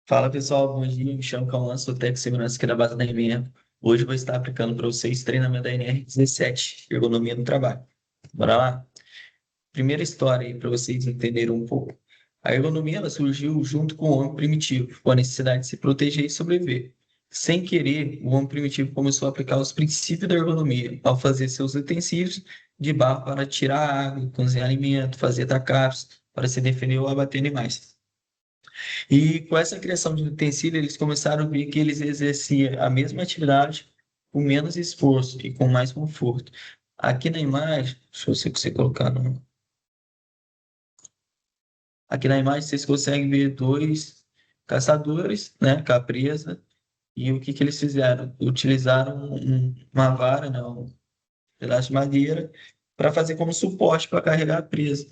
Fala pessoal, bom dia. Me chamo Cauã, sou técnico de segurança aqui da base da NR. Hoje eu vou estar aplicando para vocês treinamento da NR17, ergonomia no trabalho. Bora lá? Primeira história aí para vocês entenderem um pouco. A ergonomia ela surgiu junto com o homem primitivo, com a necessidade de se proteger e sobreviver. Sem querer, o homem primitivo começou a aplicar os princípios da ergonomia ao fazer seus utensílios de barro para tirar água, cozinhar alimento, fazer atacados, para se defender ou abater animais. E com essa criação de utensílio, eles começaram a ver que eles exerciam a mesma atividade com menos esforço e com mais conforto. Aqui na imagem, deixa eu ver se você colocar no... Aqui na imagem vocês conseguem ver dois caçadores, né, com a presa, e o que que eles fizeram? Utilizaram uma vara, né, um pedaço de madeira, para fazer como suporte para carregar a presa.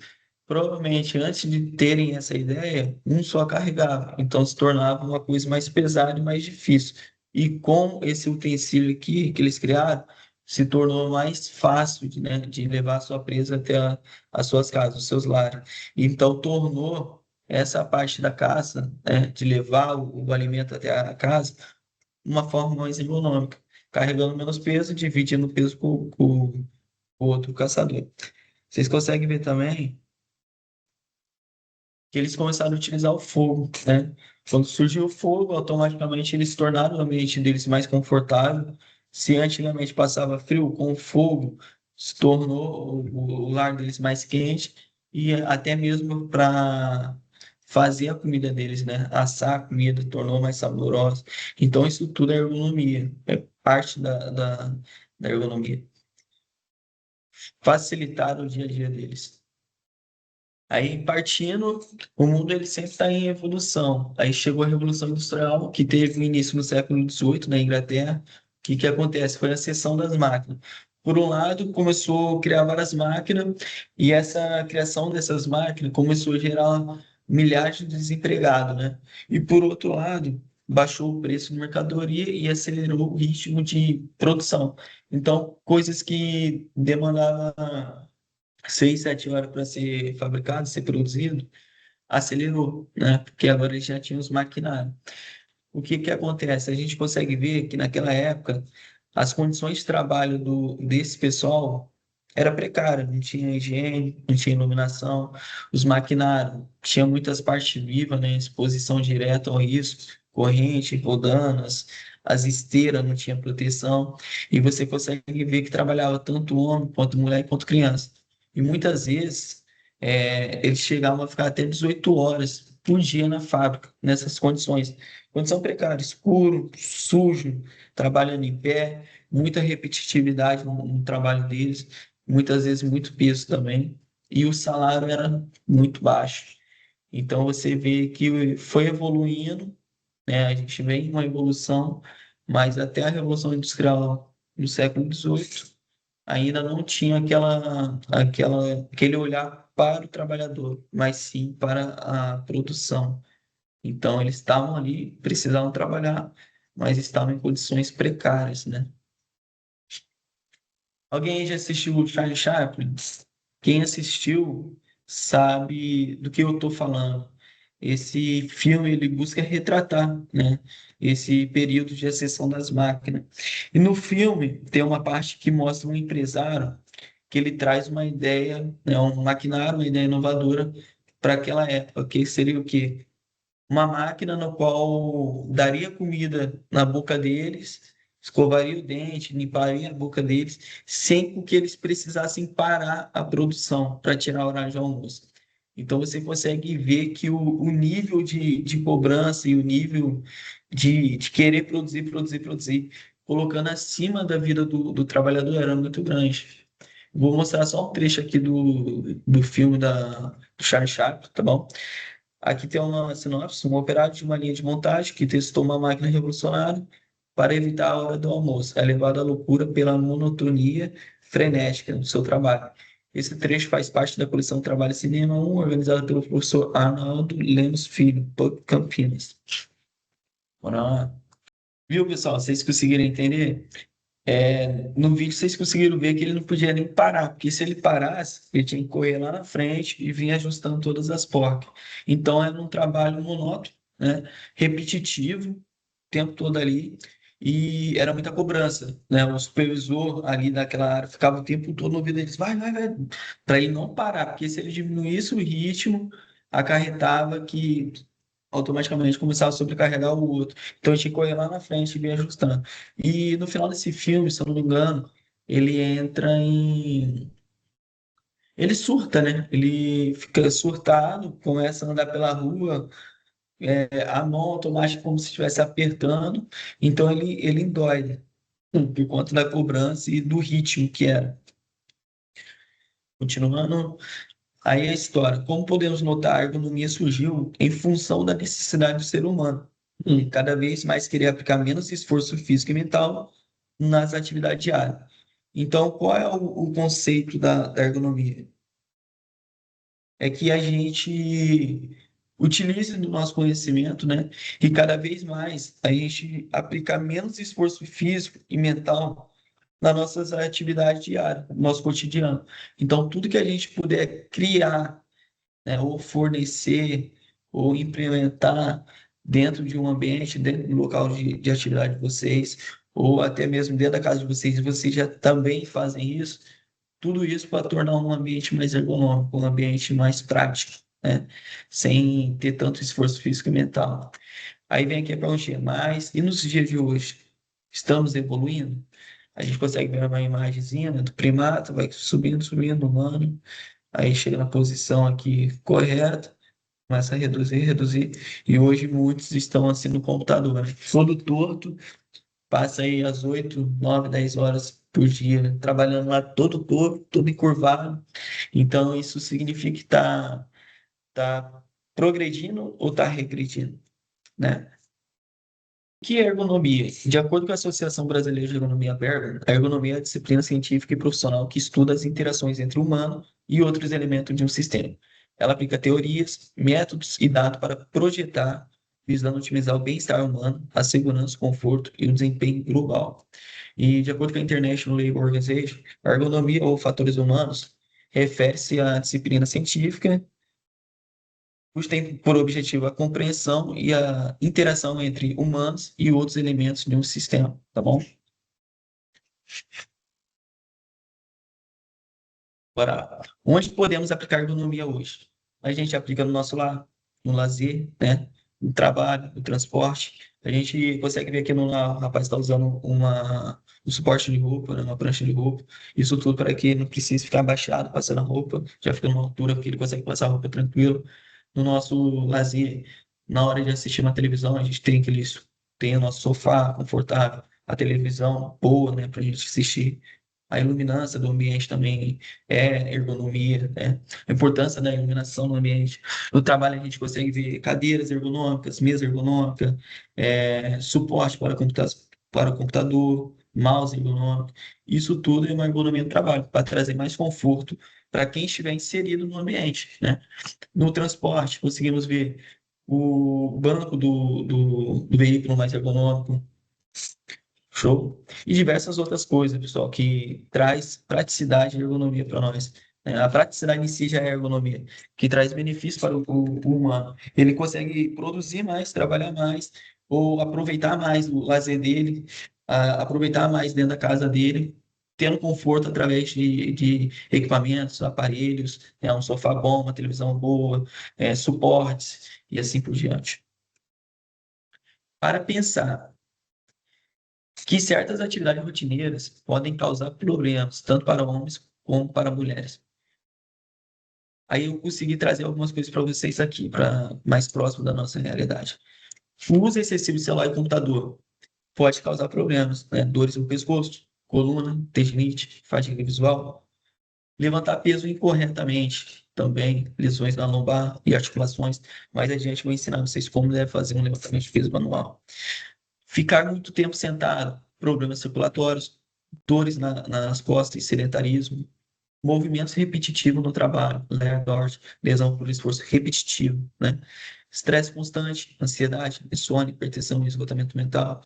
Provavelmente, antes de terem essa ideia, um só carregava, então se tornava uma coisa mais pesada e mais difícil. E com esse utensílio aqui que eles criaram, se tornou mais fácil de, né, de levar a sua presa até as suas casas, os seus lares. Então, tornou essa parte da caça, né, de levar o alimento até a casa, uma forma mais econômica, carregando menos peso, dividindo o peso com o outro caçador. Vocês conseguem ver também que eles começaram a utilizar o fogo, né? Quando surgiu o fogo, automaticamente eles tornaram o ambiente deles mais confortável. Se antigamente passava frio, com o fogo se tornou o lar deles mais quente e até mesmo para fazer a comida deles, né? Assar a comida tornou mais saborosa. Então isso tudo é ergonomia, é parte da ergonomia. Facilitar o dia a dia deles. Aí, partindo, o mundo ele sempre está em evolução. Aí chegou a Revolução Industrial, que teve início no século XVIII, na Inglaterra. O que que acontece? Foi a seção das máquinas. Por um lado, começou a criar várias máquinas, e essa criação dessas máquinas começou a gerar milhares de desempregados, né? E por outro lado, baixou o preço de mercadoria e acelerou o ritmo de produção. Então, coisas que demandavam 6, 7 horas para ser fabricado, ser produzido, acelerou, né? Porque agora eles já tinham os maquinários. O que que acontece? A gente consegue ver que naquela época as condições de trabalho desse pessoal era precária, não tinha higiene, não tinha iluminação, os maquinários tinham muitas partes vivas, né? Exposição direta ao risco, corrente, rodanas, as esteiras não tinha proteção, e você consegue ver que trabalhava tanto homem quanto mulher quanto criança. E muitas vezes eles chegavam a ficar até 18 horas por dia na fábrica, nessas condições. Condição precária, escuro, sujo, trabalhando em pé, muita repetitividade no trabalho deles, muitas vezes muito peso também, e o salário era muito baixo. Então você vê que foi evoluindo, né? A gente vem em uma evolução, mas até a Revolução Industrial do século XVIII ainda não tinha aquele olhar para o trabalhador, mas sim para a produção. Então, eles estavam ali, precisavam trabalhar, mas estavam em condições precárias, né? Alguém aí já assistiu o Charlie Chaplin? Quem assistiu sabe do que eu estou falando. Esse filme ele busca retratar, né, esse período de exceção das máquinas. E no filme tem uma parte que mostra um empresário que ele traz uma ideia, né, um maquinário, uma ideia inovadora para aquela época, que seria o quê? Uma máquina no qual daria comida na boca deles, escovaria o dente, limparia a boca deles, sem que eles precisassem parar a produção para tirar a hora de almoço. Então você consegue ver que o nível de cobrança e o nível de querer produzir, produzir, produzir, colocando acima da vida do trabalhador era muito grande. Vou mostrar só um trecho aqui do filme do Charlie Chaplin, tá bom? Aqui tem uma sinopse: um operário de uma linha de montagem que testou uma máquina revolucionária para evitar a hora do almoço. É levado à loucura pela monotonia frenética do seu trabalho. Esse trecho faz parte da coleção Trabalho e Cinema 1, organizada pelo professor Arnaldo Lemos Filho, PUC Campinas. Bora lá. Viu, pessoal? Vocês conseguiram entender? No vídeo vocês conseguiram ver que ele não podia nem parar, porque se ele parasse, ele tinha que correr lá na frente e vir ajustando todas as porcas. Então era um trabalho monótono, né? Repetitivo, o tempo todo ali, e era muita cobrança, né? O supervisor ali daquela área ficava o tempo todo no ouvido deles, vai, para ele não parar, porque se ele diminuísse o ritmo, acarretava que automaticamente começava a sobrecarregar o outro. Então a gente tinha que correr lá na frente e vir ajustando. E no final desse filme, se eu não me engano, ele entra em. Ele surta, né? Ele fica surtado, começa a andar pela rua, a mão automática como se estivesse apertando, então ele endoida, por conta da cobrança e do ritmo que era. Continuando, aí a história. Como podemos notar, a ergonomia surgiu em função da necessidade do ser humano, cada vez mais querer aplicar menos esforço físico e mental nas atividades diárias. Então, qual é o conceito da ergonomia? É que a gente utilize do nosso conhecimento, né? E cada vez mais a gente aplicar menos esforço físico e mental nas nossas atividades diárias, no nosso cotidiano. Então, tudo que a gente puder criar, né, ou fornecer, ou implementar dentro de um ambiente, dentro do local de atividade de vocês, ou até mesmo dentro da casa de vocês, vocês já também fazem isso, tudo isso para tornar um ambiente mais ergonômico, um ambiente mais prático, né? Sem ter tanto esforço físico e mental. Aí vem aqui a perguntinha, mas e nos dias de hoje? Estamos evoluindo? A gente consegue ver uma imagenzinha, né, do primata, vai subindo, humano, aí chega na posição aqui correta, começa a reduzir, e hoje muitos estão assim no computador, né? Todo torto, passa aí as 8, 9, 10 horas por dia trabalhando lá todo torto, todo encurvado. Então, isso significa que tá progredindo ou está regredindo, né? O que é ergonomia? De acordo com a Associação Brasileira de Ergonomia Berger, a ergonomia é a disciplina científica e profissional que estuda as interações entre o humano e outros elementos de um sistema. Ela aplica teorias, métodos e dados para projetar, visando otimizar o bem-estar humano, a segurança, o conforto e o desempenho global. E, de acordo com a International Labour Organization, a ergonomia ou fatores humanos refere-se à disciplina científica os tem por objetivo a compreensão e a interação entre humanos e outros elementos de um sistema, tá bom? Agora, onde podemos aplicar ergonomia hoje? A gente aplica no nosso lar, no lazer, né? No trabalho, no transporte. A gente consegue ver aqui no lar, o rapaz está usando um suporte de roupa, né? Uma prancha de roupa. Isso tudo para que não precise ficar abaixado, passando a roupa, já fica numa altura que ele consegue passar a roupa tranquilo. No nosso lazer, na hora de assistir uma televisão, a gente tem o nosso sofá confortável, a televisão boa, né? Para a gente assistir. A iluminância do ambiente também ergonomia, né? A importância da iluminação no ambiente. No trabalho a gente consegue ver cadeiras ergonômicas, mesa ergonômica, suporte para o computador, mouse ergonômico. Isso tudo é uma ergonomia do trabalho, para trazer mais conforto para quem estiver inserido no ambiente, né? No transporte, conseguimos ver o banco do veículo mais ergonômico, show. E diversas outras coisas, pessoal, que traz praticidade e ergonomia para nós, né? A praticidade em si já é ergonomia, que traz benefícios para o humano. Ele consegue produzir mais, trabalhar mais, ou aproveitar mais o lazer dele, aproveitar mais dentro da casa dele, tendo conforto através de equipamentos, aparelhos, né? Um sofá bom, uma televisão boa, suportes e assim por diante. Para pensar que certas atividades rotineiras podem causar problemas, tanto para homens como para mulheres. Aí eu consegui trazer algumas coisas para vocês aqui, para mais próximo da nossa realidade. O uso excessivo de celular e computador pode causar problemas, né? Dores no pescoço, coluna, tendinite, fadiga visual. Levantar peso incorretamente, também lesões na lombar e articulações. Mais adiante eu vou ensinar vocês como deve fazer um levantamento de peso manual. Ficar muito tempo sentado, problemas circulatórios, dores nas costas e sedentarismo, movimentos repetitivos no trabalho, lerdose, lesão por esforço repetitivo, né? Estresse constante, ansiedade, insônia, hipertensão e esgotamento mental.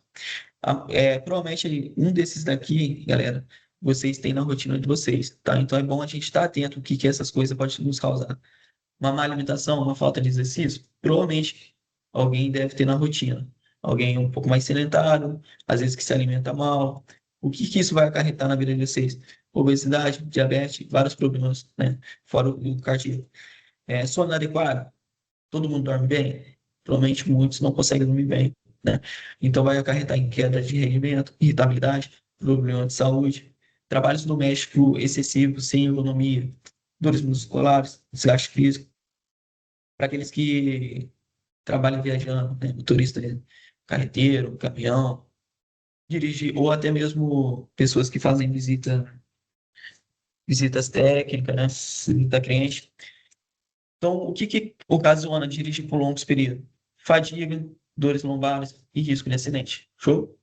Provavelmente um desses daqui, galera, vocês têm na rotina de vocês, tá? Então é bom a gente estar atento ao que essas coisas podem nos causar. Uma má alimentação, uma falta de exercício, provavelmente alguém deve ter na rotina. Alguém um pouco mais sedentário, às vezes que se alimenta mal. O que que isso vai acarretar na vida de vocês? Obesidade, diabetes, vários problemas, né? Fora o cardíaco. Sono adequado? Todo mundo dorme bem? Provavelmente muitos não conseguem dormir bem, né? Então vai acarretar em queda de rendimento, irritabilidade, problema de saúde, trabalhos domésticos excessivos, sem ergonomia, dores musculares, desgaste físico. Para aqueles que trabalham viajando, né? Motorista, né? Carreteiro, caminhão, dirigir, ou até mesmo pessoas que fazem visitas técnicas, né? Visita cliente. Então, o que que ocasiona dirigir por longos períodos? Fadiga, dores lombares e risco de acidente. Show?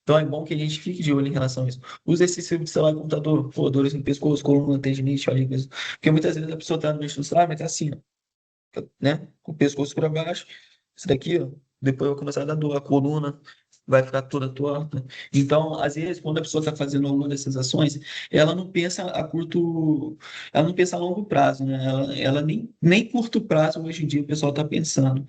Então, é bom que a gente fique de olho em relação a isso. Usa esse seu celular e computador, pô, dores no pescoço, coluna, tendinite, fadiga. Porque muitas vezes a pessoa está no meio do celular, mas tá assim, ó, né? Com o pescoço para baixo. Isso daqui, ó, depois vai começar a dar dor, a coluna vai ficar toda torta. Então, às vezes, quando a pessoa está fazendo alguma dessas ações, ela não pensa a curto, ela não pensa a longo prazo, né? Ela nem curto prazo hoje em dia o pessoal está pensando.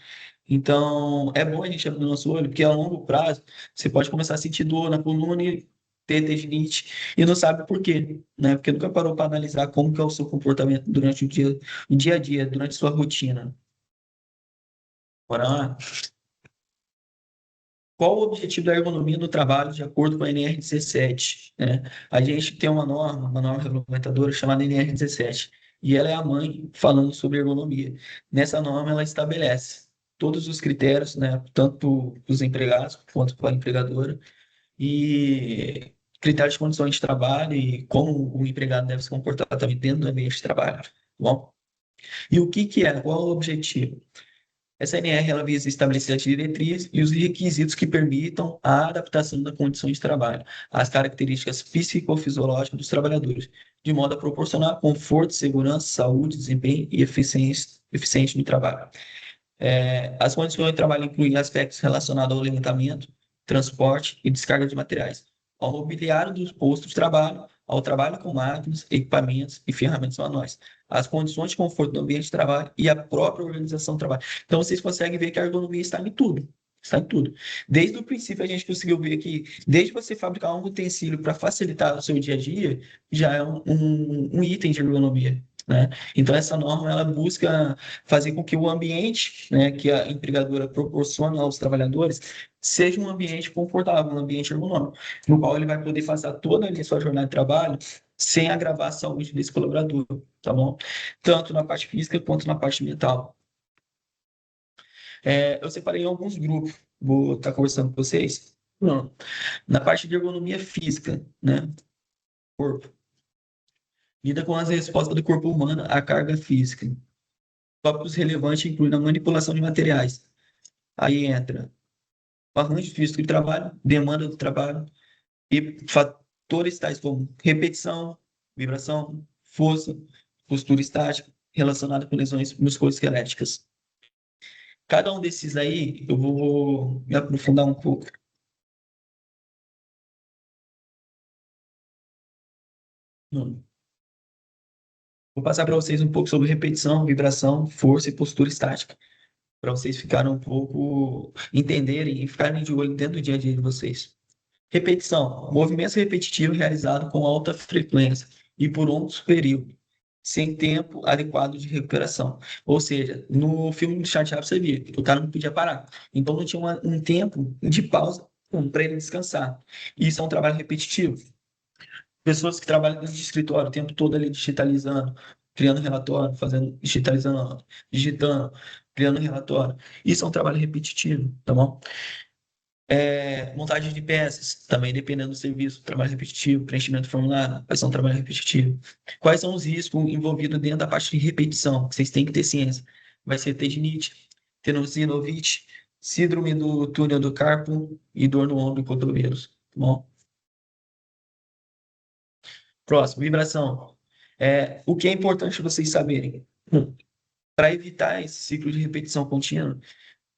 Então, é bom a gente abrir o nosso olho, porque a longo prazo você pode começar a sentir dor na coluna e ter tendinite e não sabe por quê, né? Porque nunca parou para analisar como que é o seu comportamento durante o dia a dia, durante sua rotina. Bora lá? Qual o objetivo da ergonomia no trabalho de acordo com a NR17, né? A gente tem uma norma regulamentadora chamada NR17, e ela é a mãe falando sobre ergonomia. Nessa norma, ela estabelece todos os critérios, né, tanto para os empregados quanto para a empregadora, e critérios de condições de trabalho e como o empregado deve se comportar também dentro do ambiente de trabalho, tá bom? E o que que é? Qual é o objetivo? Essa NR ela visa estabelecer as diretrizes e os requisitos que permitam a adaptação da condição de trabalho às características psicofisiológicas dos trabalhadores, de modo a proporcionar conforto, segurança, saúde, desempenho e eficiência no trabalho. As condições de trabalho incluem aspectos relacionados ao levantamento, transporte e descarga de materiais, ao mobiliário dos postos de trabalho, ao trabalho com máquinas, equipamentos e ferramentas manuais, as condições de conforto do ambiente de trabalho e a própria organização do trabalho. Então, vocês conseguem ver que a ergonomia está em tudo. Está em tudo. Desde o princípio, a gente conseguiu ver que, desde você fabricar um utensílio para facilitar o seu dia a dia, já é um item de ergonomia, né? Então, essa norma ela busca fazer com que o ambiente, né, que a empregadora proporciona aos trabalhadores seja um ambiente confortável, um ambiente ergonômico, no qual ele vai poder fazer toda a sua jornada de trabalho sem agravar a saúde desse colaborador, tá bom? Tanto na parte física quanto na parte mental. Eu separei em alguns grupos, vou estar conversando com vocês. Na parte de ergonomia física, né? Corpo. Lida com as respostas do corpo humano à carga física. Tópicos relevantes incluem a manipulação de materiais. Aí entra o arranjo físico de trabalho, demanda do trabalho e fatores tais como repetição, vibração, força, postura estática, relacionada com lesões musculoesqueléticas. Cada um desses aí eu vou me aprofundar um pouco. Hum. Vou passar para vocês um pouco sobre repetição, vibração, força e postura estática, para vocês ficarem um pouco, entenderem e ficarem de olho dentro do dia a dia de vocês. Repetição, movimentos repetitivos realizados com alta frequência e por um período, sem tempo adequado de recuperação. Ou seja, no filme do Charlie Chaplin você via, o cara não podia parar. Então não tinha um tempo de pausa para ele descansar. Isso é um trabalho repetitivo. Pessoas que trabalham dentro de escritório o tempo todo ali digitalizando, criando relatório, fazendo, digitalizando, digitando, criando relatório. Isso é um trabalho repetitivo, tá bom? Montagem de peças, também dependendo do serviço, trabalho repetitivo, preenchimento de formulário, vai ser um trabalho repetitivo. Quais são os riscos envolvidos dentro da parte de repetição? Que vocês têm que ter ciência. Vai ser tendinite, tenosynoviite, síndrome do túnel do carpo e dor no ombro e cotovelos. Tá bom? Próximo, vibração. O que é importante vocês saberem? Para evitar esse ciclo de repetição contínua,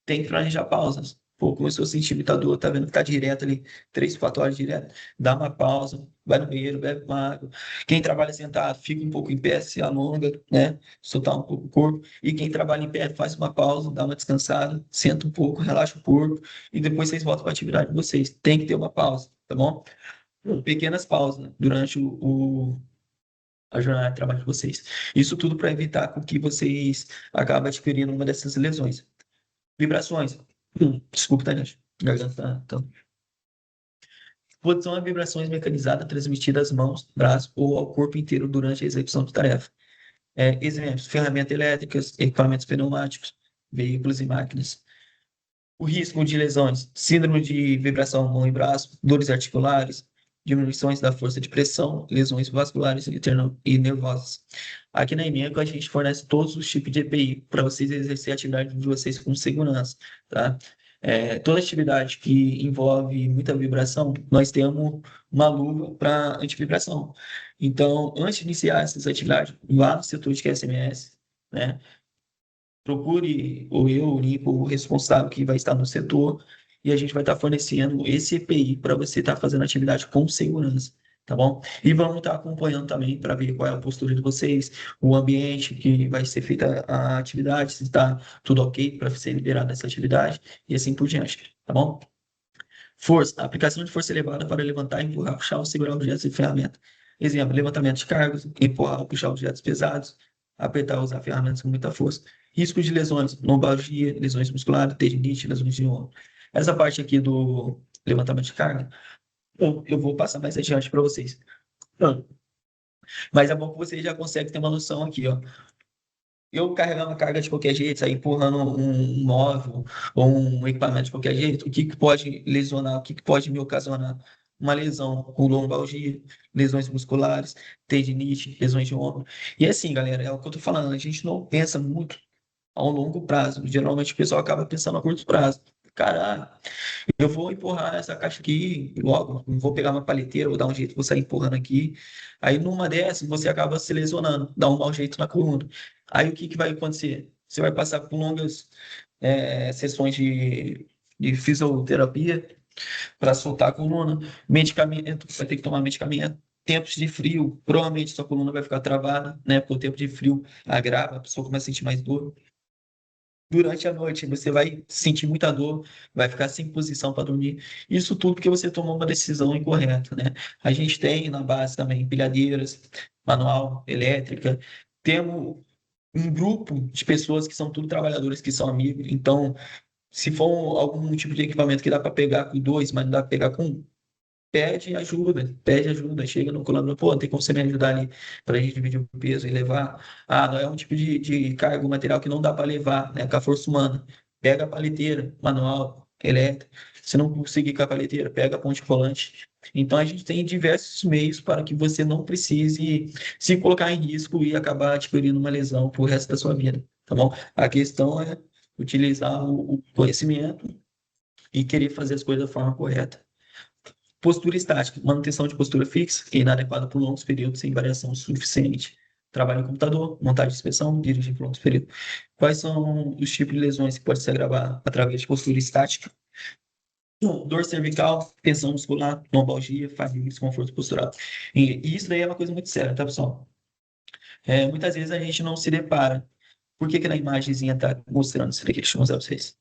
tem que planejar pausas. Pô, começou a sentir muita dor, tá vendo que tá direto ali, 3, 4 horas direto, dá uma pausa, vai no banheiro, bebe uma água. Quem trabalha sentado, fica um pouco em pé, se alonga, né? Soltar um pouco o corpo. E quem trabalha em pé, faz uma pausa, dá uma descansada, senta um pouco, relaxa o corpo, e depois vocês voltam para a atividade de vocês. Tem que ter uma pausa, tá bom? Pequenas pausas, né, durante a jornada de trabalho de vocês. Isso tudo para evitar com que vocês acabem adquirindo uma dessas lesões. Vibrações. Desculpa, Tânia. Garganta tá. Posição é vibrações mecanizadas transmitidas às mãos, braços ou ao corpo inteiro durante a execução de tarefa. Exemplos: ferramentas elétricas, equipamentos pneumáticos, veículos e máquinas. O risco de lesões: síndrome de vibração mão e braço, dores articulares, diminuições da força de pressão, lesões vasculares e nervosas. Aqui na Emenco a gente fornece todos os tipos de EPI para vocês exercerem a atividade de vocês com segurança, tá? Toda atividade que envolve muita vibração, nós temos uma luva para antivibração. Então, antes de iniciar essas atividades, vá no setor de QSMS, né? Procure ou eu, o Nico, o responsável que vai estar no setor, e a gente vai estar fornecendo esse EPI para você estar fazendo atividade com segurança, tá bom? E vamos estar acompanhando também para ver qual é a postura de vocês, o ambiente que vai ser feita a atividade, se está tudo ok para ser liberada essa atividade, e assim por diante, tá bom? Força, aplicação de força elevada para levantar, empurrar, puxar ou segurar objetos e ferramentas. Exemplo, levantamento de cargas, empurrar ou puxar objetos pesados, apertar ou usar ferramentas com muita força. Risco de lesões, lombalgia, lesões musculares, tendinite, lesões de ombro. Essa parte aqui do levantamento de carga, eu vou passar mais adiante para vocês. Então, mas é bom que vocês já conseguem ter uma noção aqui, ó. Eu carregando a carga de qualquer jeito, sair empurrando um móvel ou um equipamento de qualquer jeito, o que que pode lesionar, o que que pode me ocasionar? Uma lesão com lombalgia, lesões musculares, tendinite, lesões de ombro. E assim, galera, é o que eu tô falando, a gente não pensa muito a um longo prazo. Geralmente o pessoal acaba pensando a curto prazo. Cara, eu vou empurrar essa caixa aqui logo, vou pegar uma paliteira, vou dar um jeito, vou sair empurrando aqui. Aí numa dessas você acaba se lesionando, dá um mau jeito na coluna. Aí o que que vai acontecer? Você vai passar por longas sessões de fisioterapia para soltar a coluna, medicamento, vai ter que tomar medicamento. Tempos de frio, provavelmente sua coluna vai ficar travada, né? Porque o tempo de frio agrava, a pessoa começa a sentir mais dor. Durante a noite você vai sentir muita dor, vai ficar sem posição para dormir. Isso tudo porque você tomou uma decisão incorreta, né? A gente tem na base também empilhadeiras, manual, elétrica. Temos um grupo de pessoas que são tudo trabalhadores, que são amigos. Então, se for algum tipo de equipamento que dá para pegar com dois, mas não dá para pegar com um, pede ajuda, chega no colaborador, pô, tem como você me ajudar ali para a gente dividir o peso e levar? Ah, não é um tipo de carga, material que não dá para levar, né, com a força humana. Pega a paleteira, manual, elétrica. Se não conseguir com a paleteira, pega a ponte rolante. Então a gente tem diversos meios para que você não precise se colocar em risco e acabar adquirindo uma lesão pro resto da sua vida, tá bom? A questão é utilizar o conhecimento e querer fazer as coisas da forma correta. Postura estática, manutenção de postura fixa, que é inadequada por longos períodos sem variação suficiente. Trabalho em computador, montagem de inspeção, dirigir por longos períodos. Quais são os tipos de lesões que podem se agravar através de postura estática? Dor cervical, tensão muscular, lombalgia, fadiga e desconforto postural. E isso daí é uma coisa muito séria, tá, pessoal? Muitas vezes a gente não se depara. Por que que na imagenzinha está mostrando isso daqui? Deixa eu mostrar para vocês.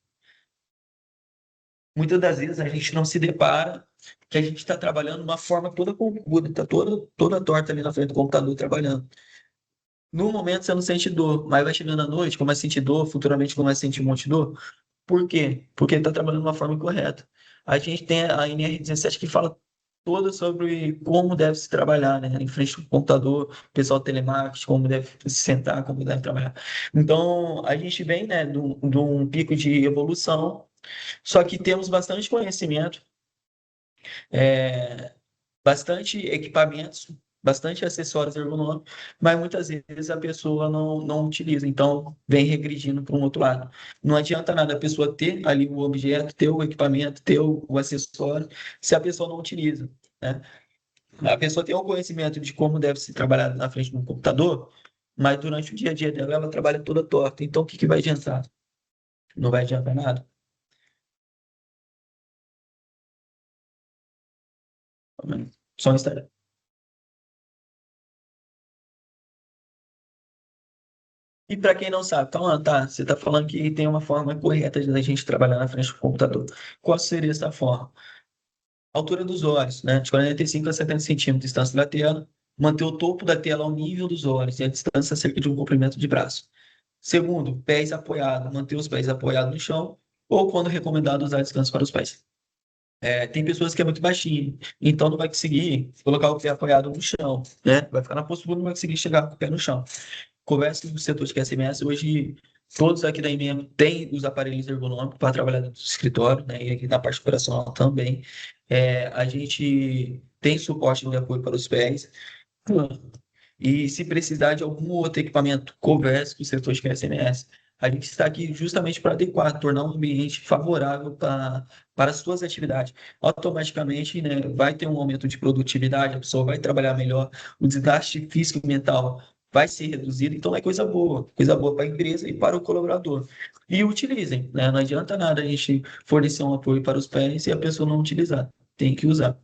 Muitas das vezes a gente não se depara que a gente está trabalhando de uma forma toda confusa, está toda torta ali na frente do computador trabalhando. No momento você não sente dor, mas vai chegando à noite, começa a sentir dor, futuramente começa a sentir um monte de dor. Por quê? Porque ele está trabalhando de uma forma correta. A gente tem a NR17 que fala toda sobre como deve se trabalhar, né? Em frente ao computador, pessoal telemarketing, como deve se sentar, como deve trabalhar. Então, a gente vem, né, de um pico de evolução, só que temos bastante conhecimento, é, bastante equipamentos, bastante acessórios ergonômicos, mas muitas vezes a pessoa não utiliza, então vem regredindo para um outro lado. Não adianta nada a pessoa ter ali o objeto, ter o equipamento, ter o acessório, se a pessoa não utiliza, né? A pessoa tem o conhecimento de como deve se trabalhar na frente de um computador, mas durante o dia a dia dela, ela trabalha toda torta. Então, o que que vai adiantar? Não vai adiantar nada. Só Instagram. E para quem não sabe, então, tá, você está falando que tem uma forma correta de a gente trabalhar na frente do computador. Qual seria essa forma? Altura dos olhos, né? De 45 a 70 centímetros de distância da tela, manter o topo da tela ao nível dos olhos e a distância cerca de um comprimento de braço. Segundo, pés apoiados, manter os pés apoiados no chão, ou quando recomendado usar descanso para os pés. Tem pessoas que é muito baixinho, então não vai conseguir colocar o pé apoiado no chão, né? Vai ficar na postura, não vai conseguir chegar com o pé no chão. Conversa com o setor de QSMS, hoje todos aqui da IMEM têm os aparelhos ergonômicos para trabalhar dentro do escritório, né? E aqui na parte operacional também. A gente tem suporte de apoio para os pés. E se precisar de algum outro equipamento, converse com o setor de QSMS. A gente está aqui justamente para adequar, tornar um ambiente favorável para as suas atividades. Automaticamente, né, vai ter um aumento de produtividade, a pessoa vai trabalhar melhor, o desgaste físico e mental vai ser reduzido, então é coisa boa para a empresa e para o colaborador. E utilizem, né? Não adianta nada a gente fornecer um apoio para os pés e a pessoa não utilizar. Tem que usar.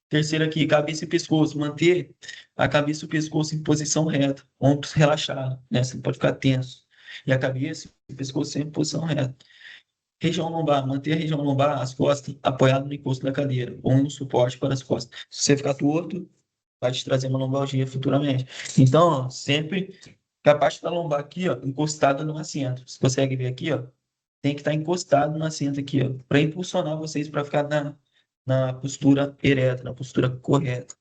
Terceiro aqui, cabeça e pescoço. Manter a cabeça e o pescoço em posição reta, ombros relaxados, né? Você não pode ficar tenso. E a cabeça e o pescoço sempre em posição reta. Região lombar, manter a região lombar, as costas apoiadas no encosto da cadeira, ou no suporte para as costas. Se você ficar torto, vai te trazer uma lombalgia futuramente. Então, ó, sempre com a parte da lombar aqui, ó, encostada no assento. Você consegue ver aqui, ó, tem que estar encostado no assento aqui, ó, para impulsionar vocês para ficar na postura ereta, na postura correta.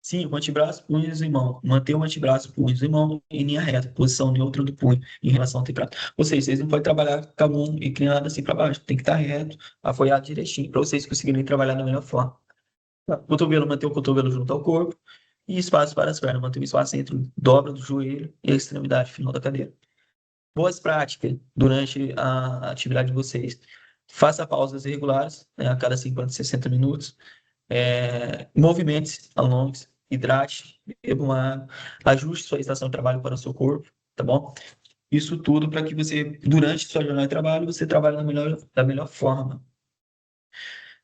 Sim, o antebraço, punhos e mão. Manter o antebraço, punhos e mão em linha reta, posição neutra do punho em relação ao antebraço. Ou seja, vocês não podem trabalhar com a mão inclinada assim para baixo. Tem que estar reto, apoiado direitinho, para vocês conseguirem trabalhar da melhor forma. Cotovelo, manter o cotovelo junto ao corpo. E espaço para as pernas, manter o espaço entre a dobra do joelho e a extremidade final da cadeira. Boas práticas durante a atividade de vocês. Faça pausas regulares, né, a cada 50, 60 minutos. Movimentos longos, hidrate, beba uma água, ajuste sua estação de trabalho para o seu corpo, tá bom? Isso tudo para que você, durante sua jornada de trabalho, você trabalhe da melhor forma.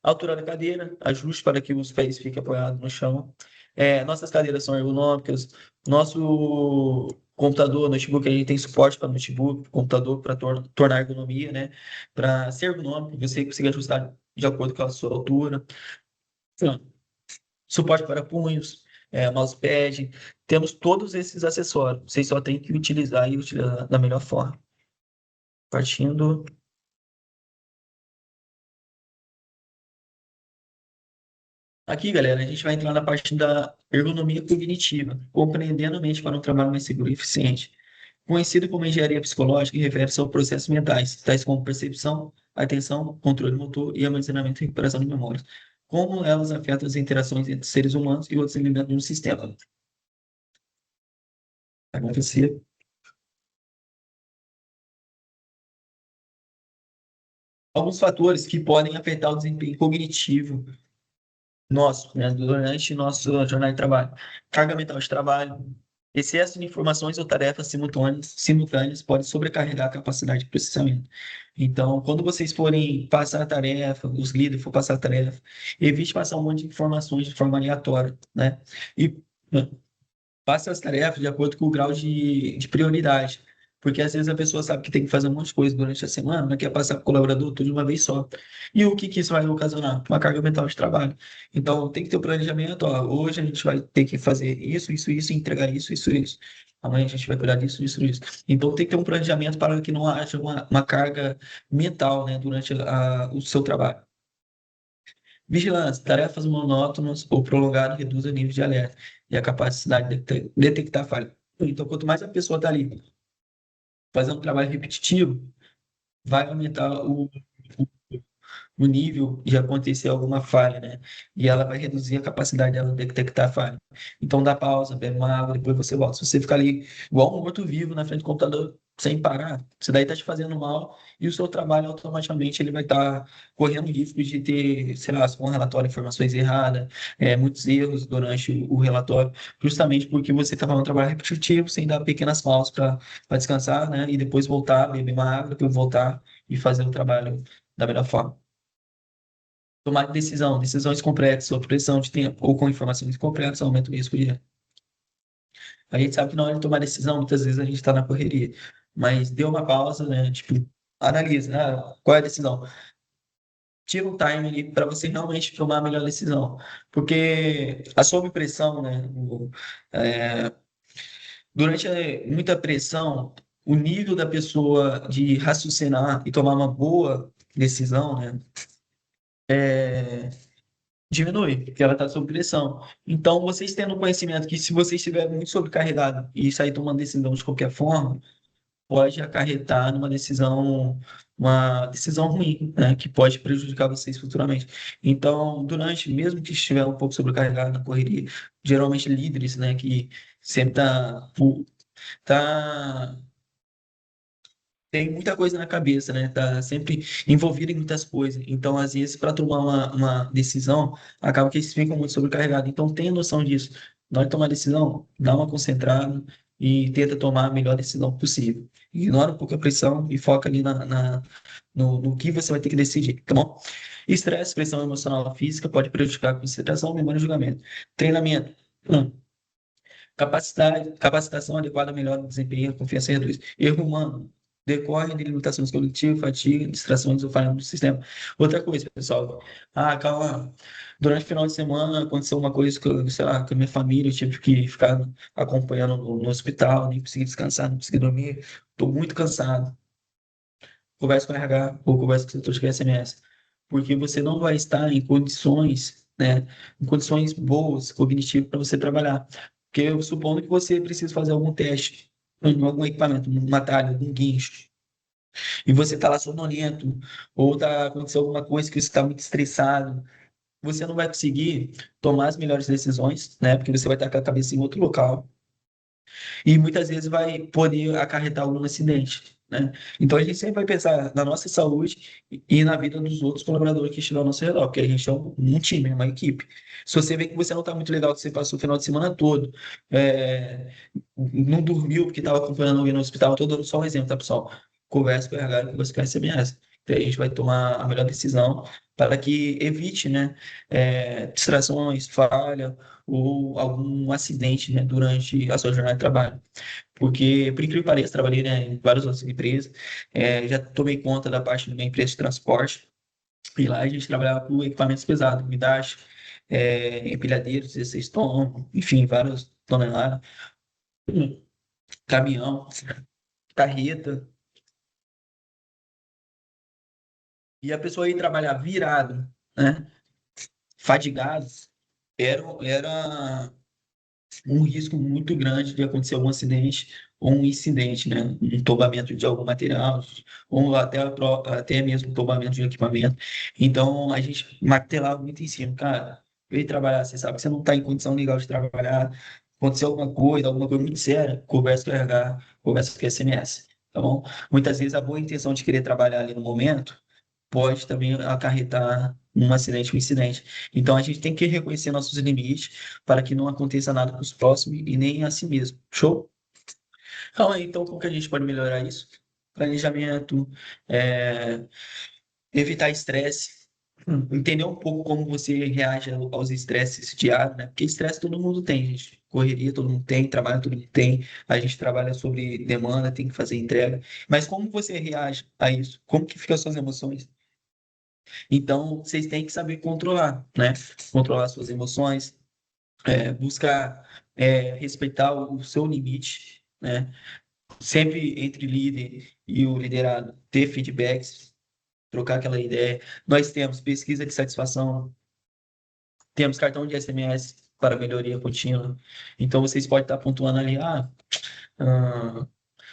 Altura da cadeira, ajuste para que os pés fiquem apoiados no chão. Nossas cadeiras são ergonômicas. Nosso computador, notebook, a gente tem suporte para notebook, computador para tornar ergonomia, né? Para ser ergonômico, você conseguir ajustar de acordo com a sua altura. Então, suporte para punhos, mousepad. Temos todos esses acessórios. Vocês só têm que utilizar e utilizar da melhor forma. Partindo. Aqui, galera, a gente vai entrar na parte da ergonomia cognitiva, compreendendo a mente para um trabalho mais seguro e eficiente. Conhecido como engenharia psicológica, refere-se a processos mentais, tais como percepção, atenção, controle motor e armazenamento e recuperação de memórias. Como elas afetam as interações entre seres humanos e outros elementos do sistema. Acontecer. Alguns fatores que podem afetar o desempenho cognitivo nosso, né, durante nossa jornada de trabalho. Carga mental de trabalho, excesso de informações ou tarefas simultâneas pode sobrecarregar a capacidade de processamento. Então, quando vocês forem passar a tarefa, os líderes for passar a tarefa, evite passar um monte de informações de forma aleatória, né? E faça as tarefas de acordo com o grau de prioridade. Porque às vezes a pessoa sabe que tem que fazer um monte de coisa durante a semana, mas quer passar para o colaborador tudo de uma vez só. E o que isso vai ocasionar? Uma carga mental de trabalho. Então tem que ter um planejamento. Ó, hoje a gente vai ter que fazer isso, e entregar isso. Amanhã a gente vai cuidar disso. Então tem que ter um planejamento para que não haja uma carga mental, né, durante o seu trabalho. Vigilância, tarefas monótonas ou prolongadas reduzem o nível de alerta e a capacidade de detectar falha. Então, quanto mais a pessoa está ali fazendo um trabalho repetitivo, vai aumentar o nível de acontecer alguma falha, né? E ela vai reduzir a capacidade dela de detectar falha. Então, dá pausa, bebe uma água, depois você volta. Se você ficar ali igual um morto-vivo na frente do computador, sem parar, isso daí está te fazendo mal e o seu trabalho automaticamente ele vai estar correndo risco de ter, sei lá, um relatório informações erradas, muitos erros durante o relatório, justamente porque você está fazendo um trabalho repetitivo, sem dar pequenas pausas para descansar, né? E depois voltar, beber uma água, depois voltar e fazer o trabalho da melhor forma. Tomar decisão, decisões complexas, sob pressão de tempo ou com informações complexas, aumenta o risco de erro. A gente sabe que na hora de tomar decisão, muitas vezes a gente está na correria, mas dê uma pausa, né? Tipo, analisa, qual é a decisão? Tira um time ali para você realmente tomar a melhor decisão. Porque a sob pressão, né? É, durante muita pressão, o nível da pessoa de raciocinar e tomar uma boa decisão, né? é, diminui, porque ela está sob pressão. Então, vocês tendo conhecimento que se vocês estiverem muito sobrecarregados e sair tomando decisão de qualquer forma, pode acarretar uma decisão ruim, né, que pode prejudicar vocês futuramente. Então, mesmo que estiver um pouco sobrecarregado na correria, geralmente líderes, né, que sempre tá tem muita coisa na cabeça, né? Tá sempre envolvido em muitas coisas. Então, às vezes, para tomar uma decisão, acaba que eles ficam muito sobrecarregados. Então, tenha noção disso. Na hora de tomar decisão, dá uma concentrada e tenta tomar a melhor decisão possível. Ignora um pouco a pressão e foca ali no que você vai ter que decidir, tá bom? Estresse, pressão emocional física pode prejudicar a concentração, memória e julgamento. Treinamento. Capacitação adequada melhora o desempenho, a confiança reduz. Erro humano. Decorre de limitações cognitivas, fatiga, distrações ou falha do sistema. Outra coisa, pessoal. Calma. Durante o final de semana aconteceu uma coisa que, sei lá, com a minha família, eu tive que ficar acompanhando no hospital, nem consegui descansar, não consegui dormir. Estou muito cansado. Converse com o RH ou converse com o setor de SMS. Porque você não vai estar em condições, né, em condições boas, cognitivas, para você trabalhar. Porque eu supondo que você precisa fazer algum teste em algum equipamento, um atalho, um guincho, e você está lá sonolento, ou está acontecendo alguma coisa que você está muito estressado, você não vai conseguir tomar as melhores decisões, né? Porque você vai estar com a cabeça em outro local e muitas vezes vai poder acarretar algum acidente, né? Então a gente sempre vai pensar na nossa saúde e na vida dos outros colaboradores que estão ao nosso redor, porque a gente é um time, é uma equipe. Se você vê que você não está muito legal, que você passou o final de semana todo, não dormiu porque estava acompanhando alguém no hospital, estou dando só um exemplo, tá, pessoal? Converse com o RH, converse com a SMS. Então a gente vai tomar a melhor decisão para que evite, né, distrações, falha ou algum acidente, né, durante a sua jornada de trabalho. Porque, por incrível que pareça, trabalhei, né, em várias outras empresas, já tomei conta da parte de uma empresa de transporte, e lá a gente trabalhava com equipamentos pesados, guindaste, empilhadeiros, 16 tons, enfim, várias toneladas, caminhão, carreta, e a pessoa ia trabalhar virado, né, fadigado, era um risco muito grande de acontecer algum acidente ou um incidente, né? Um tombamento de algum material, ou até mesmo um tombamento de equipamento. Então, a gente martelava muito em cima, cara, veio trabalhar, você sabe que você não está em condição legal de trabalhar, aconteceu alguma coisa muito séria, conversa com o RH, conversa com o SMS, tá bom? Muitas vezes a boa intenção de querer trabalhar ali no momento pode também acarretar um acidente, um incidente. Então, a gente tem que reconhecer nossos limites para que não aconteça nada com os próximos e nem a si mesmo. Show? Então, então como que a gente pode melhorar isso? Planejamento, é, evitar estresse, entender um pouco como você reage aos estresses diários, né? Porque estresse todo mundo tem, gente. Correria todo mundo tem, trabalho todo mundo tem. A gente trabalha sobre demanda, tem que fazer entrega. Mas como você reage a isso? Como que ficam as suas emoções? Então, vocês têm que saber controlar, né? Controlar suas emoções, buscar respeitar o seu limite, né? Sempre entre líder e o liderado, ter feedbacks, trocar aquela ideia. Nós temos pesquisa de satisfação, temos cartão de SMS para melhoria contínua. Então, vocês podem estar pontuando ali, ah,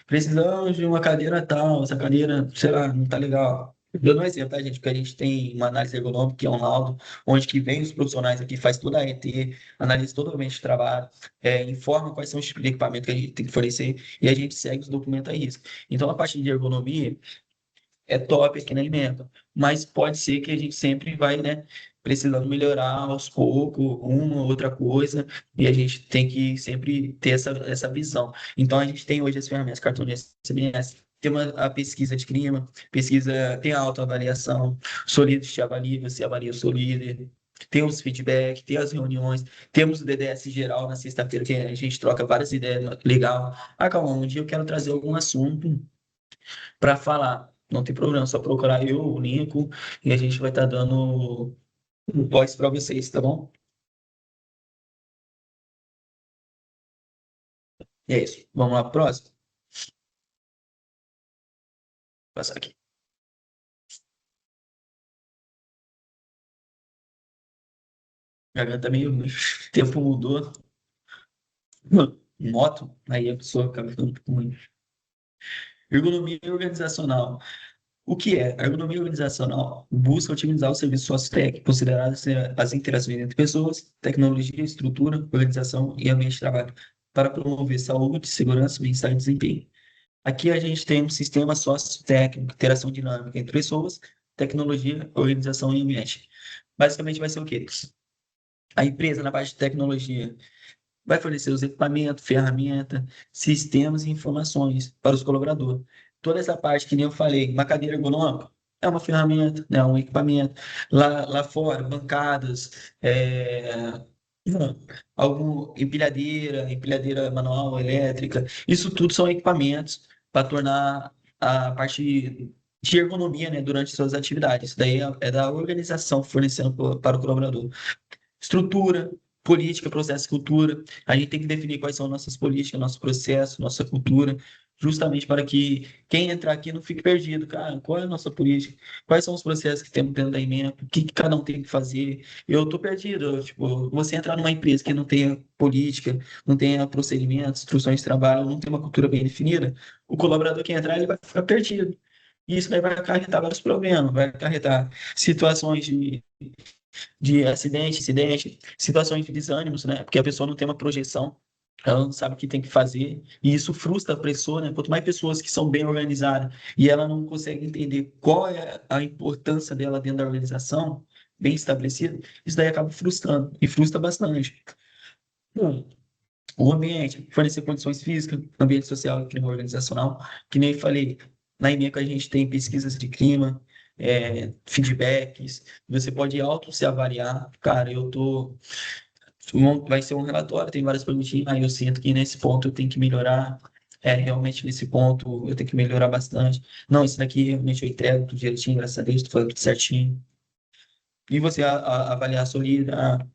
precisamos de uma cadeira tal, essa cadeira, sei lá, não tá legal. Dando um exemplo, tá, gente? Porque a gente tem uma análise ergonômica, que é um laudo, onde que vem os profissionais aqui, faz toda a ET, analisa todo o ambiente de trabalho, informa quais são os tipos de equipamento que a gente tem que fornecer, e a gente segue os documentos a risco. Então, a parte de ergonomia, é top aqui na Imeco, mas pode ser que a gente sempre vai, né, precisando melhorar aos poucos, uma ou outra coisa, e a gente tem que sempre ter essa visão. Então, a gente tem hoje as ferramentas cartão de SMS, tem a pesquisa de clima, pesquisa, tem a autoavaliação, o Solido te avalia, você avalia o Solido, tem os feedback, tem as reuniões, temos o DDS geral na sexta-feira, que a gente troca várias ideias, legal. Ah, calma, um dia eu quero trazer algum assunto para falar. Não tem problema, só procurar eu, o Lincoln, e a gente vai estar dando um voz para vocês, tá bom? E é isso. Vamos lá pro próximo? Vou passar aqui. Garganta meio. O tempo mudou. Moto, aí a pessoa acaba ficando um pouco ruim. Ergonomia organizacional. O que é? A ergonomia organizacional busca otimizar o serviço sócio-técnico, considerando as interações entre pessoas, tecnologia, estrutura, organização e ambiente de trabalho, para promover saúde, segurança, bem-estar e desempenho. Aqui a gente tem um sistema sócio-técnico, interação dinâmica entre pessoas, tecnologia, organização e ambiente. Basicamente vai ser o quê? A empresa, na parte de tecnologia, vai fornecer os equipamentos, ferramentas, sistemas e informações para os colaboradores. Toda essa parte que nem eu falei, uma cadeira ergonômica é uma ferramenta, né, um equipamento. Lá fora, bancadas, empilhadeira manual, elétrica, isso tudo são equipamentos para tornar a parte de ergonomia, né, durante suas atividades. Isso daí é da organização fornecendo para o colaborador. Estrutura, política, processo, cultura. A gente tem que definir quais são nossas políticas, nosso processo, nossa cultura, justamente para que quem entrar aqui não fique perdido. Cara, qual é a nossa política? Quais são os processos que temos dentro da emenda? O que cada um tem que fazer? Eu estou perdido. Tipo, você entrar numa empresa que não tenha política, não tenha procedimentos, instruções de trabalho, não tem uma cultura bem definida, o colaborador que entrar, ele vai ficar perdido. E isso daí vai acarretar vários problemas, vai acarretar situações de acidente, situações de desânimos, né? Porque a pessoa não tem uma projeção, ela não sabe o que tem que fazer, e isso frustra a pessoa, né? Quanto mais pessoas que são bem organizadas e ela não consegue entender qual é a importância dela dentro da organização, bem estabelecida, isso daí acaba frustrando, e frustra bastante. Bom, o ambiente, fornecer condições físicas, ambiente social e clima organizacional, que nem eu falei, na EMECO a gente tem pesquisas de clima, feedbacks, você pode auto se avaliar, cara, vai ser um relatório, tem várias perguntinhas, aí eu sinto que nesse ponto eu tenho que melhorar, realmente nesse ponto eu tenho que melhorar bastante, não, isso daqui realmente eu entrego tudo direitinho, graças a Deus, estou fazendo tudo certinho, e você avaliar a sua vida,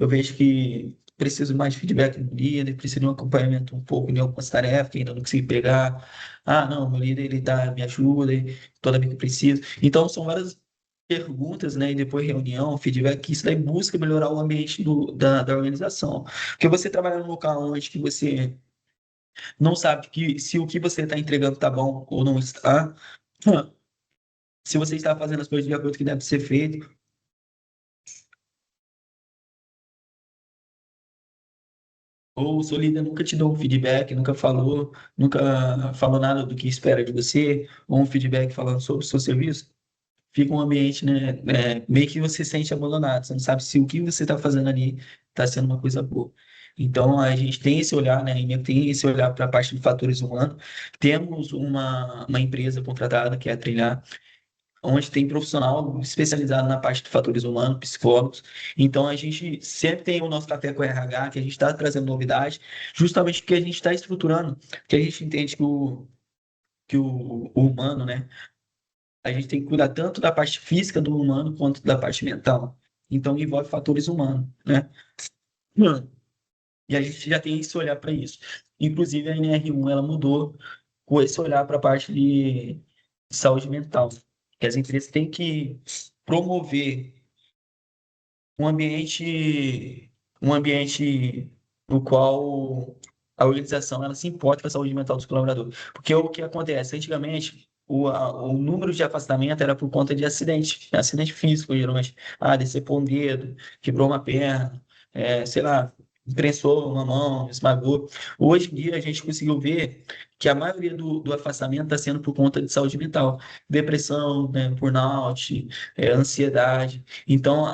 eu vejo que preciso mais de feedback do líder, preciso de um acompanhamento um pouco em algumas tarefas que ainda não consegui pegar. Ah, não, meu líder ele me ajuda toda vez que eu preciso. Então, são várias perguntas, né? E depois reunião, feedback, que isso daí busca melhorar o ambiente da organização. Porque você trabalha num local onde que você não sabe se o que você está entregando está bom ou não está, se você está fazendo as coisas de acordo com o que deve ser feito, ou o seu líder nunca te deu um feedback, nunca falou nada do que espera de você, ou um feedback falando sobre o seu serviço, fica um ambiente, né, meio que você se sente abandonado, você não sabe se o que você está fazendo ali está sendo uma coisa boa. Então, a gente tem esse olhar, né, e tem esse olhar para a parte de fatores humanos. Temos uma empresa contratada, que é a Trilhar, onde tem profissional especializado na parte de fatores humanos, psicólogos. Então, a gente sempre tem o nosso café com RH, que a gente está trazendo novidade, justamente porque a gente está estruturando, que a gente entende que o humano, né, a gente tem que cuidar tanto da parte física do humano quanto da parte mental. Então, envolve fatores humanos, né? E a gente já tem esse olhar para isso. Inclusive, a NR1 ela mudou com esse olhar para a parte de saúde mental, que as empresas têm que promover um ambiente no qual a organização ela se importa com a saúde mental dos colaboradores. Porque o que acontece? Antigamente, o número de afastamento era por conta de acidente físico, geralmente. Ah, decepou um dedo, quebrou uma perna, sei lá. prensou uma mão, esmagou. Hoje em dia a gente conseguiu ver que a maioria do afastamento está sendo por conta de saúde mental, depressão, né, burnout, ansiedade. Então,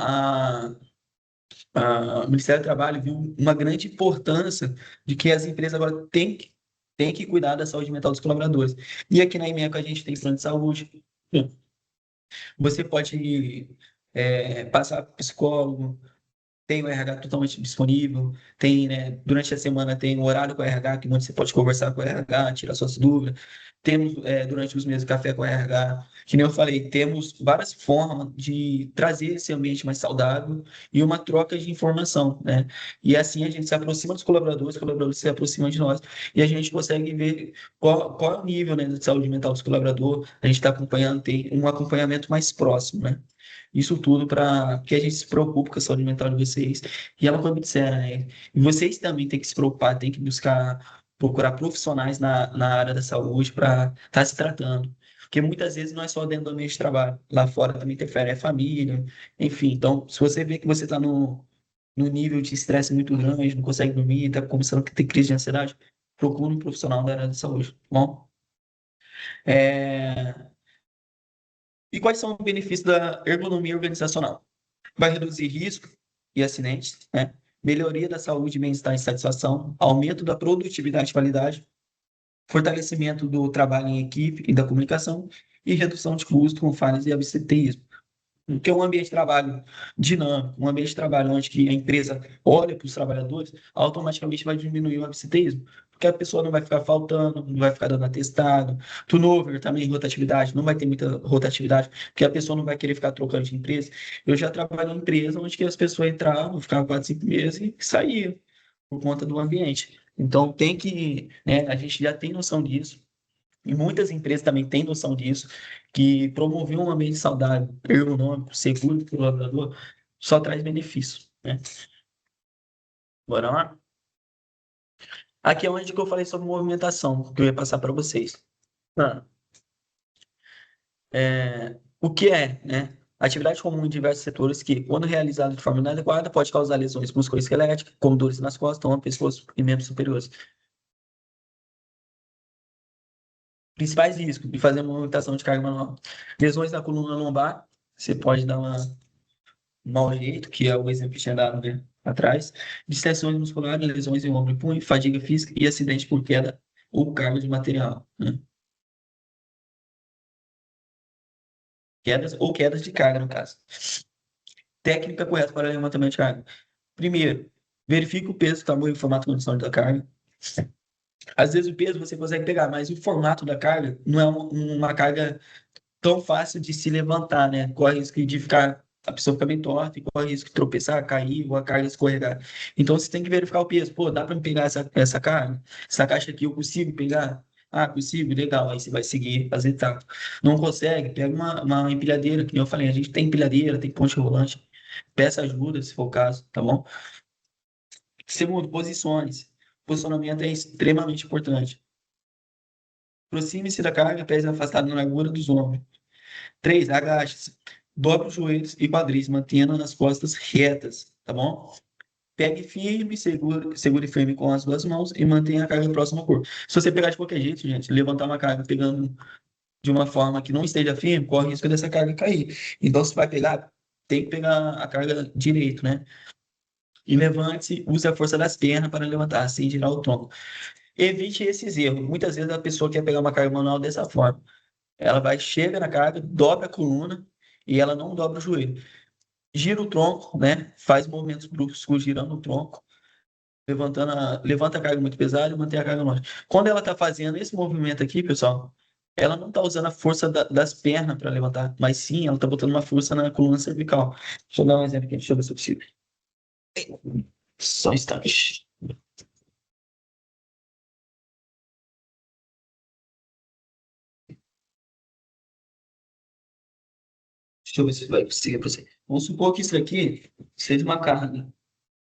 o Ministério do Trabalho viu uma grande importância de que as empresas agora têm que cuidar da saúde mental dos colaboradores. E aqui na Imeco a gente tem plano de saúde. Você pode passar para psicólogo, tem o RH totalmente disponível, tem, né, durante a semana tem o horário com o RH, que onde você pode conversar com o RH, tirar suas dúvidas. Temos, durante os meses, café com o RH. Que nem eu falei, temos várias formas de trazer esse ambiente mais saudável e uma troca de informação, né? E assim a gente se aproxima dos colaboradores, os colaboradores se aproximam de nós, e a gente consegue ver qual é o nível, né, de saúde mental dos colaboradores. A gente está acompanhando, tem um acompanhamento mais próximo, né? Isso tudo para que a gente se preocupe com a saúde mental de vocês. E ela foi muito séria, né? E vocês também têm que se preocupar, têm que buscar, procurar profissionais na área da saúde para estar se tratando. Porque muitas vezes não é só dentro do ambiente de trabalho. Lá fora também interfere, é família, enfim. Então, se você vê que você está no nível de estresse muito grande, não consegue dormir, está começando a ter crise de ansiedade, procure um profissional da área da saúde, tá bom? É, E quais são os benefícios da ergonomia organizacional? Vai reduzir risco e acidentes, né? Melhoria da saúde, bem-estar e satisfação, aumento da produtividade e qualidade, fortalecimento do trabalho em equipe e da comunicação e redução de custos com falhas e absenteísmo. Porque um ambiente de trabalho dinâmico, um ambiente de trabalho onde que a empresa olha para os trabalhadores, automaticamente vai diminuir o absenteísmo. Porque a pessoa não vai ficar faltando, não vai ficar dando atestado. Turnover também, rotatividade, não vai ter muita rotatividade, porque a pessoa não vai querer ficar trocando de empresa. Eu já trabalhei em empresa onde que as pessoas entravam, ficavam 4, 5 meses e saíam por conta do ambiente. Então tem que, né, a gente já tem noção disso. E muitas empresas também têm noção disso, que promover um ambiente saudável, ergonômico, seguro para o colaborador, só traz benefício, né? Bora lá? Aqui é onde que eu falei sobre movimentação, que eu ia passar para vocês. Ah, o que é, né? Atividade comum em diversos setores que, quando realizada de forma inadequada, pode causar lesões musculoesqueléticas, como dores nas costas, ombros, pescoço e membros superiores. Principais riscos de fazer movimentação de carga manual. Lesões na coluna lombar, você pode dar mau jeito, que é o exemplo que tinha dado, né, atrás, distensões musculares, lesões em ombro e punho, fadiga física e acidente por queda ou carga de material, né? Quedas ou quedas de carga, no caso. Técnica correta para levantamento de carga. Primeiro, verifique o peso, tamanho e formato de condição da carga. Às vezes o peso você consegue pegar, mas o formato da carga não é uma carga tão fácil de se levantar, né? Corre risco de ficar, a pessoa ficar bem torta, e corre risco de tropeçar, cair ou a carga escorregar. Então você tem que verificar o peso. Pô, dá para me pegar essa carga? Essa caixa aqui eu consigo pegar? Ah, consigo, legal. Aí você vai seguir, fazer etapas. Não consegue? Pega uma empilhadeira, que nem eu falei, a gente tem empilhadeira, tem ponte rolante. Peça ajuda, se for o caso, tá bom? Segundo, posições. Posicionamento é extremamente importante. Aproxime-se da carga, pés afastados na largura dos ombros. 3, agache-se. Dobre os joelhos e quadris, mantendo as costas retas, tá bom? Pegue firme, segure firme com as duas mãos e mantenha a carga próxima ao corpo. Se você pegar de qualquer jeito, gente, levantar uma carga pegando de uma forma que não esteja firme, corre o risco dessa carga cair. Então, se vai pegar, tem que pegar a carga direito, né? E levante-se, use a força das pernas para levantar, assim girar o tronco. Evite esses erros. Muitas vezes a pessoa quer pegar uma carga manual dessa forma. Ela vai, chega na carga, dobra a coluna e ela não dobra o joelho. Gira o tronco, né? Faz movimentos bruscos girando o tronco, levanta a carga muito pesada e mantém a carga longe. Quando ela está fazendo esse movimento aqui, pessoal, ela não está usando a força das pernas para levantar, mas sim, ela está botando uma força na coluna cervical. Deixa eu dar um exemplo aqui, deixa eu ver se eu consigo. Só um instante. Deixa eu ver se vai conseguir para você. Vamos supor que isso aqui seja uma carga.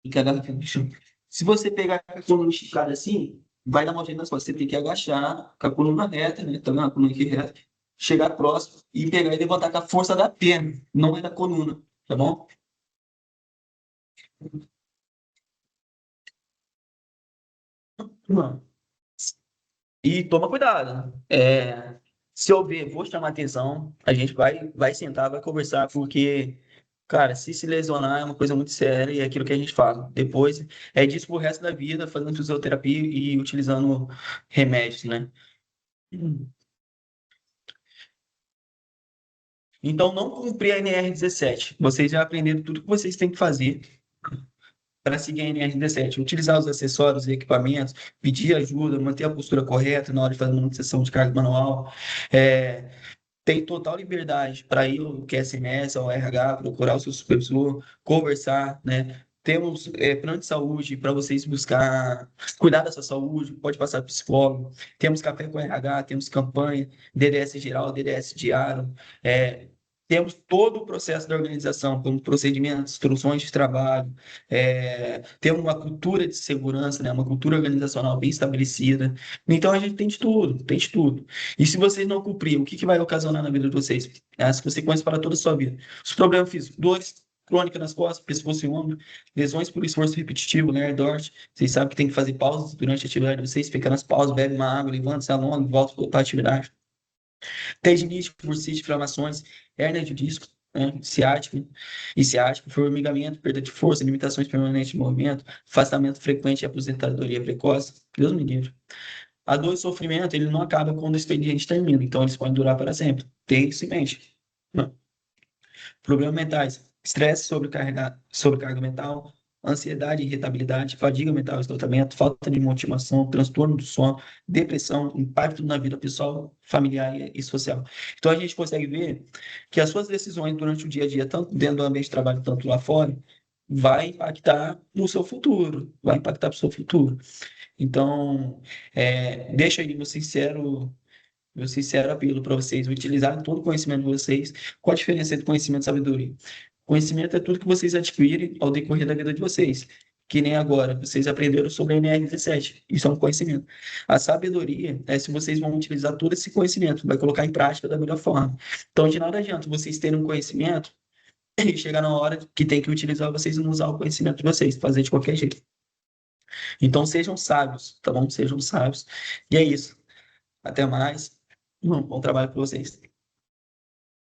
E que agarra aqui no chão. Se você pegar com a coluna esticada assim, vai dar uma vez nas costas. Você tem que agachar com a coluna reta, né? Tá vendo a coluna aqui reta? Chegar próximo e pegar e levantar com a força da perna, não é da coluna, tá bom? Mano, e toma cuidado. Se eu ver, vou chamar atenção, a gente vai sentar, vai conversar, porque, cara, se lesionar é uma coisa muito séria e é aquilo que a gente fala. Depois é disso pro resto da vida, fazendo fisioterapia e utilizando remédios, né? Então, não cumprir a NR17. Vocês já aprenderam tudo que vocês têm que fazer para seguir a NR17. Utilizar os acessórios e equipamentos, pedir ajuda, manter a postura correta na hora de fazer manutenção de carga manual. É, tem total liberdade para ir ao QSMS, ao RH, procurar o seu supervisor, conversar, né? Temos plano de saúde para vocês buscar cuidar da sua saúde, pode passar psicólogo. Temos café com RH, temos campanha, DDS geral, DDS diário. É, temos todo o processo da organização, como procedimentos, instruções de trabalho. Temos uma cultura de segurança, né? Uma cultura organizacional bem estabelecida. Então a gente tem de tudo, tem de tudo. E se vocês não cumprirem, o que vai ocasionar na vida de vocês? As consequências para toda a sua vida. Os problemas físicos, dores crônicas nas costas, pescoço e ombro, lesões por esforço repetitivo, né, Dort. Vocês sabem que tem que fazer pausas durante a atividade de vocês, pequenas pausas, bebe uma água, levanta, se alonga, volta para a atividade. Tendinite, bursite, inflamações, hérnia de disco, né, ciática e ciático, formigamento, perda de força, limitações permanentes de movimento, afastamento frequente e aposentadoria precoce. Deus me livre. A dor e o sofrimento, ele não acaba quando o expediente termina, então eles podem durar para sempre. Tem isso em mente. Problemas mentais, estresse, sobrecarga mental, ansiedade, irritabilidade, fadiga mental, esgotamento, falta de motivação, transtorno do sono, depressão, impacto na vida pessoal, familiar e social. Então a gente consegue ver que as suas decisões durante o dia a dia, tanto dentro do ambiente de trabalho, tanto lá fora, vai impactar no seu futuro, vai impactar para o seu futuro. Então, deixa aí meu sincero apelo para vocês utilizarem todo o conhecimento de vocês. Qual a diferença entre conhecimento e sabedoria? Conhecimento é tudo que vocês adquirem ao decorrer da vida de vocês. Que nem agora, vocês aprenderam sobre a NR17. Isso é um conhecimento. A sabedoria é se vocês vão utilizar todo esse conhecimento, vai colocar em prática da melhor forma. Então, de nada adianta vocês terem um conhecimento e chegar na hora que tem que utilizar, vocês não usar o conhecimento de vocês, fazer de qualquer jeito. Então, sejam sábios, tá bom? Sejam sábios. E é isso. Até mais. Bom trabalho para vocês.